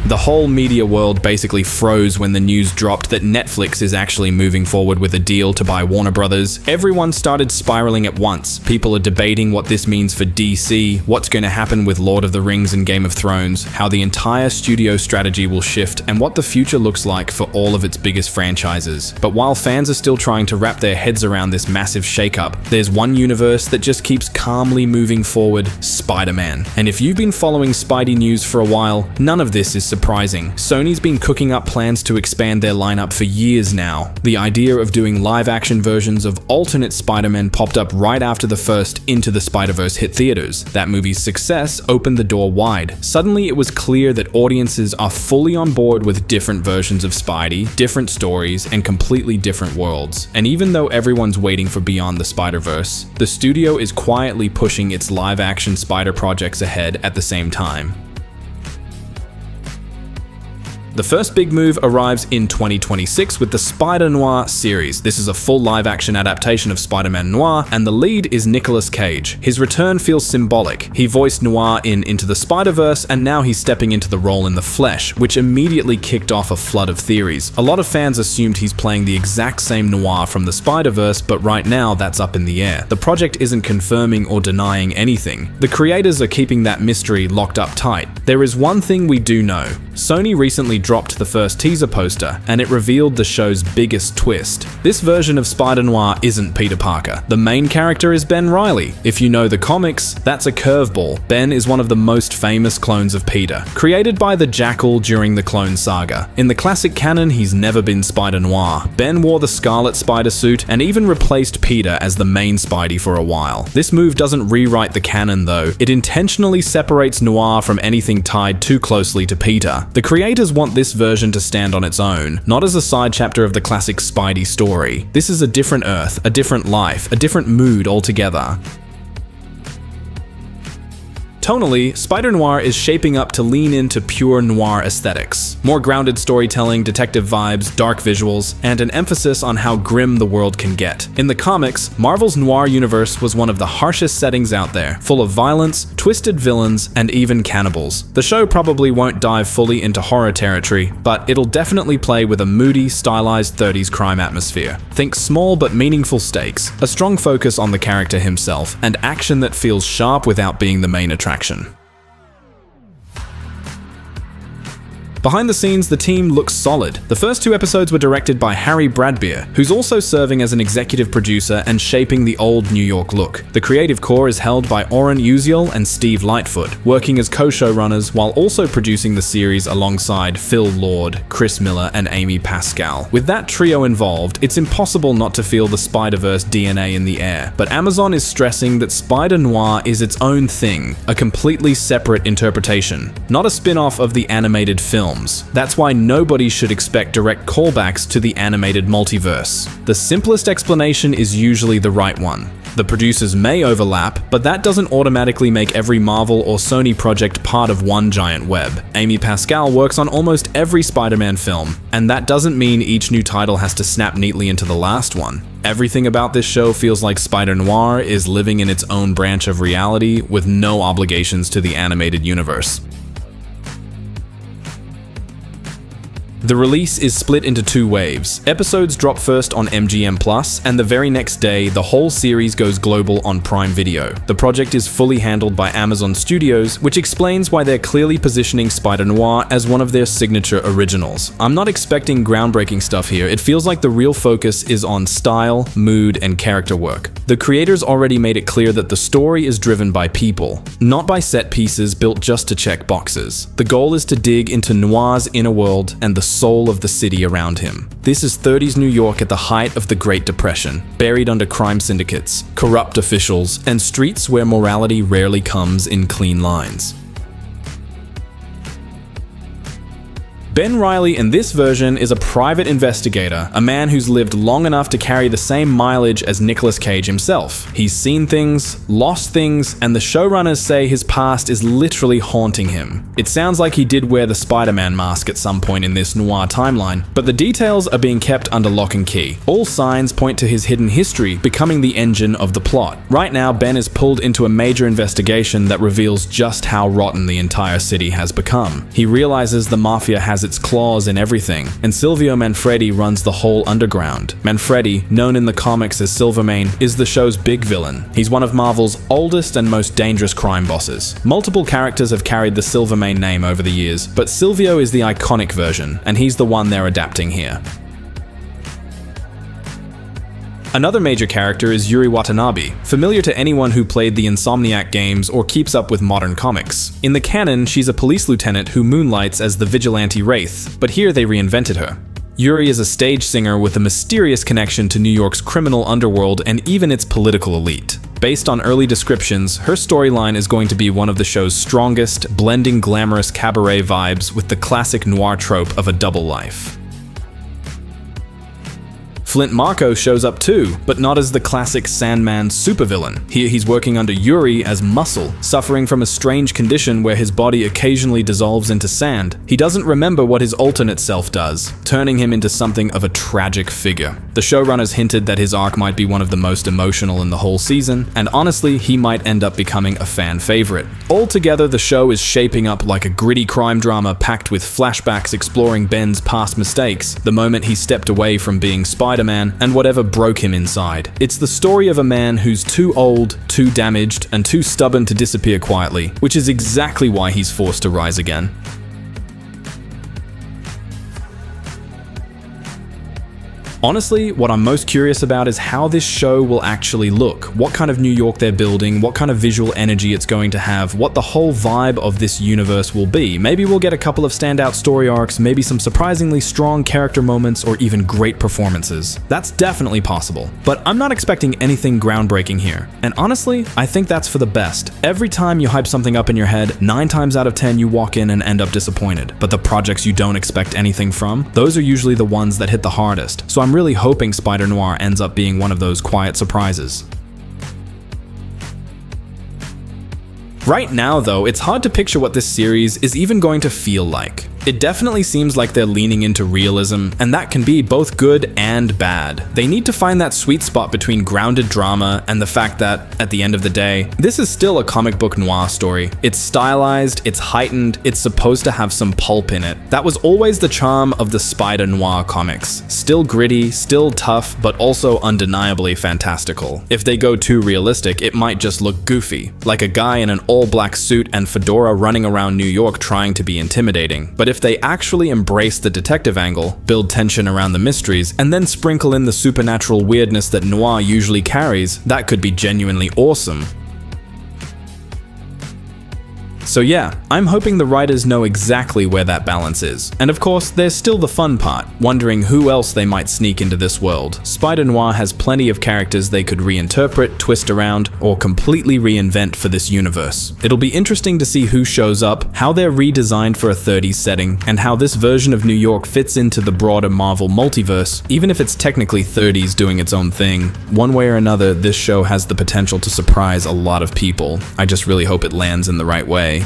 The whole media world basically froze when the news dropped that Netflix is actually moving forward with a deal to buy Warner Brothers. Everyone started spiraling at once. People are debating what this means for DC, what's going to happen with Lord of the Rings and Game of Thrones, how the entire studio strategy will shift, and what the future looks like for all of its biggest franchises. But while fans are still trying to wrap their heads around this massive shakeup, there's one universe that just keeps calmly moving forward: Spider-Man. And if you've been following Spidey news for a while, none of this is surprising. Sony's been cooking up plans to expand their lineup for years now. The idea of doing live-action versions of alternate Spider-Man popped up right after the first Into the Spider-Verse hit theaters. That movie's success opened the door wide. Suddenly it was clear that audiences are fully on board with different versions of Spidey, different stories, and completely different worlds. And even though everyone's waiting for Beyond the Spider-Verse, the studio is quietly pushing its live-action Spider projects ahead at the same time. The first big move arrives in 2026 with the Spider-Noir series. This is a full live-action adaptation of Spider-Man Noir, and the lead is Nicolas Cage. His return feels symbolic. He voiced Noir in Into the Spider-Verse, and now he's stepping into the role in the flesh, which immediately kicked off a flood of theories. A lot of fans assumed he's playing the exact same Noir from the Spider-Verse, but right now that's up in the air. The project isn't confirming or denying anything. The creators are keeping that mystery locked up tight. There is one thing we do know. Sony recently dropped the first teaser poster, and it revealed the show's biggest twist. This version of Spider-Noir isn't Peter Parker. The main character is Ben Reilly. If you know the comics, that's a curveball. Ben is one of the most famous clones of Peter, created by the Jackal during the Clone Saga. In the classic canon, he's never been Spider-Noir. Ben wore the Scarlet Spider suit and even replaced Peter as the main Spidey for a while. This move doesn't rewrite the canon though. It intentionally separates Noir from anything tied too closely to Peter. The creators want this version to stand on its own, not as a side chapter of the classic Spidey story. This is a different Earth, a different life, a different mood altogether. Tonally, Spider-Noir is shaping up to lean into pure noir aesthetics. More grounded storytelling, detective vibes, dark visuals, and an emphasis on how grim the world can get. In the comics, Marvel's noir universe was one of the harshest settings out there, full of violence, twisted villains, and even cannibals. The show probably won't dive fully into horror territory, but it'll definitely play with a moody, stylized 30s crime atmosphere. Think small but meaningful stakes, a strong focus on the character himself, and action that feels sharp without being the main attraction. Behind the scenes, the team looks solid. The first two episodes were directed by Harry Bradbeer, who's also serving as an executive producer and shaping the old New York look. The creative core is held by Oren Uziel and Steve Lightfoot, working as co-showrunners while also producing the series alongside Phil Lord, Chris Miller, and Amy Pascal. With that trio involved, it's impossible not to feel the Spider-Verse DNA in the air, but Amazon is stressing that Spider-Noir is its own thing, a completely separate interpretation, not a spin-off of the animated film. That's why nobody should expect direct callbacks to the animated multiverse. The simplest explanation is usually the right one. The producers may overlap, but that doesn't automatically make every Marvel or Sony project part of one giant web. Amy Pascal works on almost every Spider-Man film, and that doesn't mean each new title has to snap neatly into the last one. Everything about this show feels like Spider-Noir is living in its own branch of reality with no obligations to the animated universe. The release is split into two waves. Episodes drop first on MGM+, and the very next day, the whole series goes global on Prime Video. The project is fully handled by Amazon Studios, which explains why they're clearly positioning Spider-Noir as one of their signature originals. I'm not expecting groundbreaking stuff here. It feels like the real focus is on style, mood, and character work. The creators already made it clear that the story is driven by people, not by set pieces built just to check boxes. The goal is to dig into Noir's inner world and the soul of the city around him. This is 30s New York at the height of the Great Depression, buried under crime syndicates, corrupt officials, and streets where morality rarely comes in clean lines. Ben Reilly in this version is a private investigator, a man who's lived long enough to carry the same mileage as Nicolas Cage himself. He's seen things, lost things, and the showrunners say his past is literally haunting him. It sounds like he did wear the Spider-Man mask at some point in this noir timeline, but the details are being kept under lock and key. All signs point to his hidden history becoming the engine of the plot. Right now, Ben is pulled into a major investigation that reveals just how rotten the entire city has become. He realizes the mafia has its claws in everything, and Silvio Manfredi runs the whole underground. Manfredi, known in the comics as Silvermane, is the show's big villain. He's one of Marvel's oldest and most dangerous crime bosses. Multiple characters have carried the Silvermane name over the years, but Silvio is the iconic version, and he's the one they're adapting here. Another major character is Yuri Watanabe, familiar to anyone who played the Insomniac games or keeps up with modern comics. In the canon, she's a police lieutenant who moonlights as the vigilante Wraith, but here they reinvented her. Yuri is a stage singer with a mysterious connection to New York's criminal underworld and even its political elite. Based on early descriptions, her storyline is going to be one of the show's strongest, blending glamorous cabaret vibes with the classic noir trope of a double life. Flint Marko shows up too, but not as the classic Sandman supervillain. Here he's working under Yuri as Muscle, suffering from a strange condition where his body occasionally dissolves into sand. He doesn't remember what his alternate self does, turning him into something of a tragic figure. The showrunners hinted that his arc might be one of the most emotional in the whole season, and honestly, he might end up becoming a fan favorite. Altogether, the show is shaping up like a gritty crime drama packed with flashbacks exploring Ben's past mistakes, the moment he stepped away from being Spider-Man and whatever broke him inside. It's the story of a man who's too old, too damaged, and too stubborn to disappear quietly, which is exactly why he's forced to rise again. Honestly, what I'm most curious about is how this show will actually look, what kind of New York they're building, what kind of visual energy it's going to have, what the whole vibe of this universe will be. Maybe we'll get a couple of standout story arcs, maybe some surprisingly strong character moments, or even great performances. That's definitely possible, but I'm not expecting anything groundbreaking here. And honestly, I think that's for the best. Every time you hype something up in your head, 9 times out of 10 you walk in and end up disappointed. But the projects you don't expect anything from, those are usually the ones that hit the hardest. So I'm really hoping Spider Noir ends up being one of those quiet surprises. Right now, though, it's hard to picture what this series is even going to feel like. It definitely seems like they're leaning into realism, and that can be both good and bad. They need to find that sweet spot between grounded drama and the fact that, at the end of the day, this is still a comic book noir story. It's stylized, it's heightened, it's supposed to have some pulp in it. That was always the charm of the Spider Noir comics. Still gritty, still tough, but also undeniably fantastical. If they go too realistic, it might just look goofy, like a guy in an all-black suit and fedora running around New York trying to be intimidating. But if they actually embrace the detective angle, build tension around the mysteries, and then sprinkle in the supernatural weirdness that noir usually carries, that could be genuinely awesome. So yeah, I'm hoping the writers know exactly where that balance is. And of course, there's still the fun part, wondering who else they might sneak into this world. Spider Noir has plenty of characters they could reinterpret, twist around, or completely reinvent for this universe. It'll be interesting to see who shows up, how they're redesigned for a 30s setting, and how this version of New York fits into the broader Marvel multiverse, even if it's technically 30s doing its own thing. One way or another, this show has the potential to surprise a lot of people. I just really hope it lands in the right way.